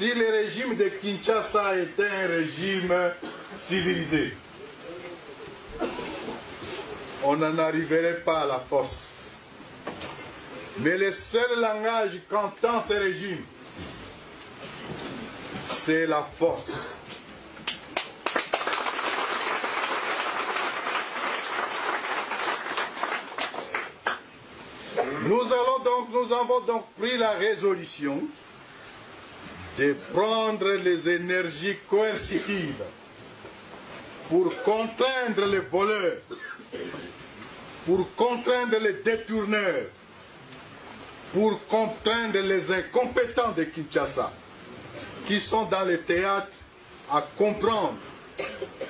Si le régime de Kinshasa était un régime civilisé, on n'en arriverait pas à la force. Mais le seul langage qu'entend ce régime, c'est la force. Nous avons donc pris la résolution de prendre les énergies coercitives pour contraindre les voleurs, pour contraindre les détourneurs, pour contraindre les incompétents de Kinshasa qui sont dans les théâtres à comprendre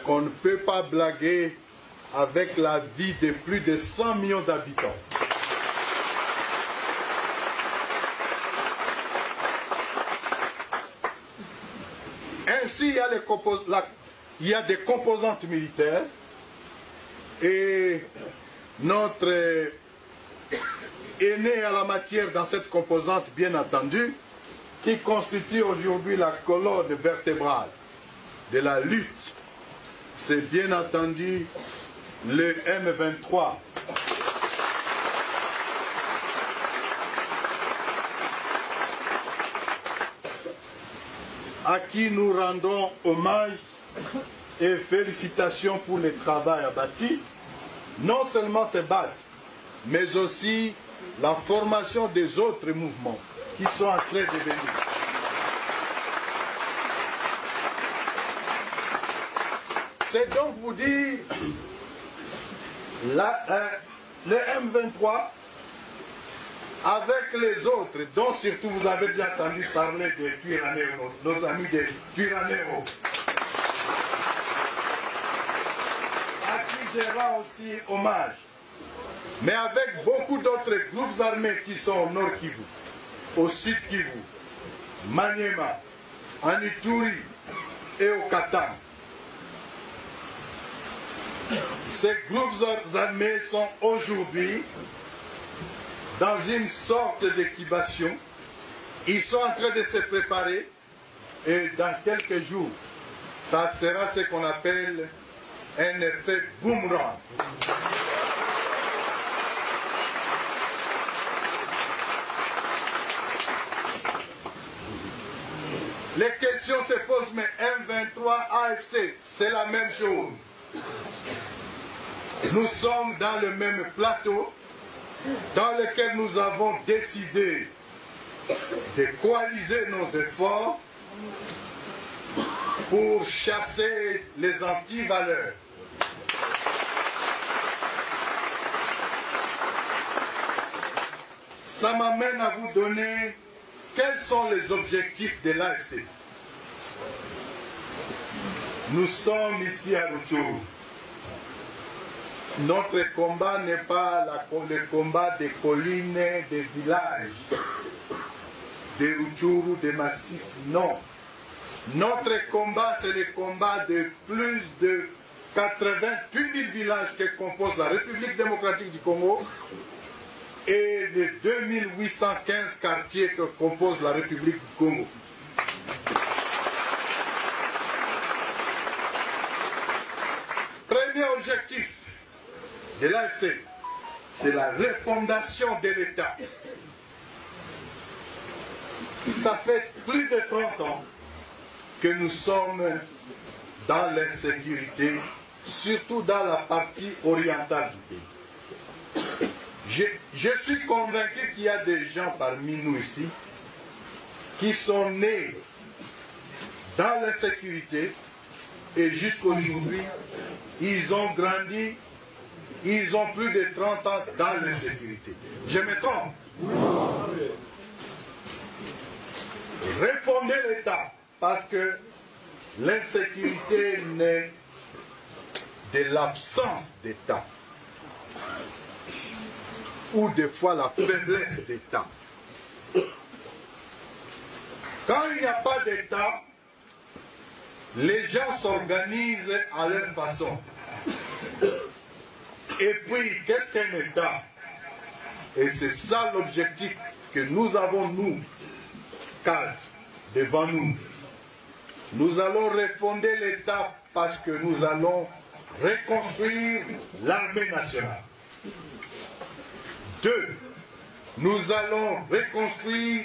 qu'on ne peut pas blaguer avec la vie de plus de 100 millions d'habitants. Ainsi, il y a des composantes militaires et notre aîné à la matière dans cette composante, bien entendu, qui constitue aujourd'hui la colonne vertébrale de la lutte, c'est bien entendu le M23. À qui nous rendons hommage et félicitations pour le travail abattu, non seulement se battre, mais aussi la formation des autres mouvements qui sont en train de venir. C'est donc vous dire, le M23, avec les autres, dont surtout vous avez déjà entendu parler des Twiraneros, nos amis des Twiraneros, à qui je rends aussi hommage, mais avec beaucoup d'autres groupes armés qui sont au nord Kivu, au sud Kivu, Maniema, en Ituri et au Katanga. Ces groupes armés sont aujourd'hui dans une sorte d'équibation. Ils sont en train de se préparer et dans quelques jours, ça sera ce qu'on appelle un effet boomerang. Les questions se posent, mais M23, AFC, c'est la même chose. Nous sommes dans le même plateau dans lequel nous avons décidé de coaliser nos efforts pour chasser les antivaleurs. Ça m'amène à vous donner quels sont les objectifs de l'AFC. Nous sommes ici à Rutshuru. Notre combat n'est pas le combat des collines, des villages, des Rutshuru, des Massissi, non. Notre combat, c'est le combat de plus de 88 000 villages qui composent la République démocratique du Congo et les 2815 quartiers que compose la République du Congo. Premier objectif de l'AFC, c'est la refondation de l'État. Ça fait plus de 30 ans que nous sommes dans l'insécurité, surtout dans la partie orientale du pays. Je suis convaincu qu'il y a des gens parmi nous ici qui sont nés dans l'insécurité et jusqu'aujourd'hui, ils ont grandi, ils ont plus de 30 ans dans l'insécurité. Je me trompe? Refonder l'État, parce que l'insécurité naît de l'absence d'État, ou des fois la faiblesse d'État. Quand il n'y a pas d'État, les gens s'organisent à leur façon. Et puis, qu'est-ce qu'un État? Et c'est ça l'objectif que nous avons, nous, cadres devant nous. Nous allons refonder l'État parce que nous allons reconstruire l'armée nationale. 2. Nous allons reconstruire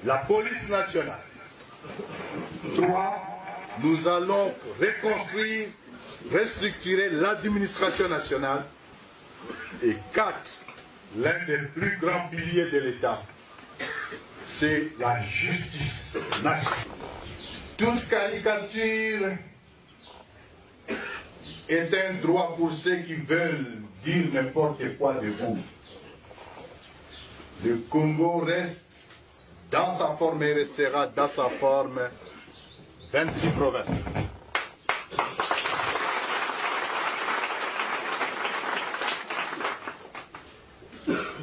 la police nationale. 3. Nous allons reconstruire, restructurer l'administration nationale. Et 4. L'un des plus grands piliers de l'État, c'est la justice nationale. Toute caricature est un droit pour ceux qui veulent dire n'importe quoi de vous. Le Congo reste dans sa forme et restera dans sa forme 26 provinces.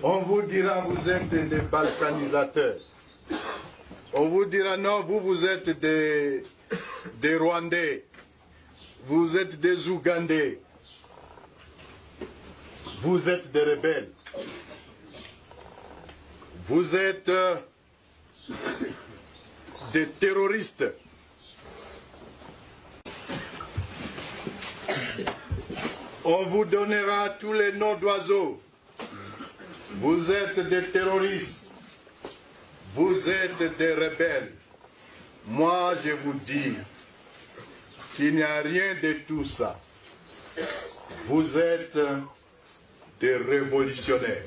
On vous dira vous êtes des balkanisateurs. On vous dira non, vous êtes des Rwandais. Vous êtes des Ougandais. Vous êtes des rebelles. Vous êtes des terroristes. On vous donnera tous les noms d'oiseaux. Vous êtes des terroristes. Vous êtes des rebelles. Moi, je vous dis qu'il n'y a rien de tout ça. Vous êtes des révolutionnaires.